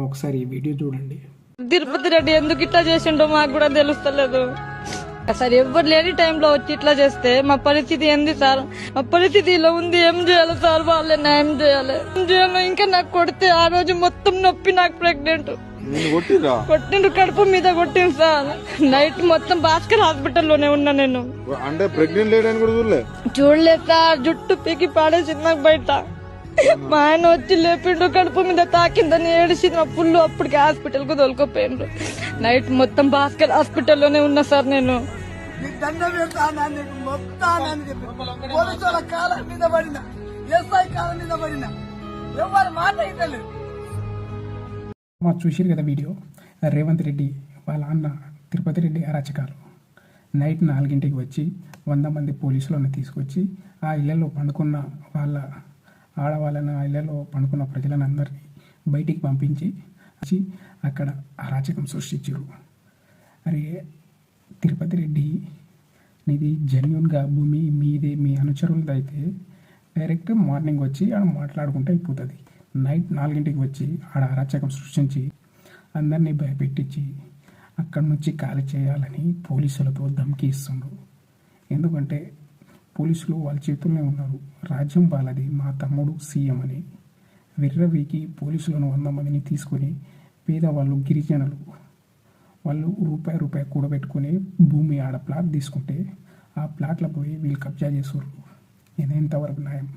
ఒకసారి ఈ వీడియో చూడండి. తిరుపతి రెడ్డి ఎందుకు ఇట్లా చేసిండో మాకు కూడా తెలుస్తలేదు సార్. ఎవరు లేని టైంలో వచ్చి ఇట్లా చేస్తే మా పరిస్థితి ఏంది సార్? మా పరిస్థితి ఇలా ఉంది. ఏం చేయాలి సార్? వాళ్ళే న్యాయం చేయాలి. ఏం చేయాలి? ఇంకా నాకు కొడితే ఆ రోజు మొత్తం నొప్పి, నాకు ప్రెగ్నెంట్ కొట్టిండ్రు, కడుపు మీద కొట్టిండు సార్. నైట్ మొత్తం భాస్కర్ హాస్పిటల్లోనే ఉన్నా నేను. అంటే ప్రెగ్నెంట్ లేడని కూడా చూడలేదు సార్. జుట్టు పీకి పాడేసింది నాకు బయట. మా ఆయన వచ్చి లేపిండు, కడుపు మీద తాకిందని ఏడిసింది మా పుల్లు. అప్పటికి హాస్పిటల్ కు తోలుకోపోయిండ్రు. నైట్ మొత్తం భాస్కర్ హాస్పిటల్లోనే ఉన్నా సార్ నేను. చూసిరు కదా వీడియో. రేవంత్ రెడ్డి వాళ్ళ అన్న తిరుపతి రెడ్డి అరాచకాలు. నైట్ 4 వచ్చి 100 మంది పోలీసులను తీసుకొచ్చి ఆ ఇళ్లలో పండుకున్న వాళ్ళ ఆడవాళ్ళని, ఆ ఇళ్లలో పండుకున్న ప్రజలను అందరినీ బయటికి పంపించి అక్కడ అరాచకం సృష్టించారు. అరే తిరుపతి రెడ్డి, నీది జెన్యున్గా భూమి మీదే, మీ అనుచరులది అయితే డైరెక్ట్ మార్నింగ్ వచ్చి ఆడ మాట్లాడుకుంటే అయిపోతుంది. నైట్ 4 వచ్చి ఆడ అరాచకం సృష్టించి అందరినీ భయపెట్టించి అక్కడి నుంచి ఖాళీ చేయాలని పోలీసులతో ధమ్కి ఇస్తుండ్రు. ఎందుకంటే పోలీసులు వాళ్ళ చేతుల్లోనే ఉన్నారు. రాజ్యం వాళ్ళది, మా తమ్ముడు సీఎం అని విర్రవీకి పోలీసులను 100 మందిని తీసుకొని పేదవాళ్ళు, గిరిజనులు వాళ్ళు రూపాయి కూడబెట్టుకుని భూమి ఆడ ప్లాట్ తీసుకుంటే ఆ ప్లాట్ల పోయి వీళ్ళు కబ్జా చేస్తారు. ఇది ఎంతవరకు న్యాయం?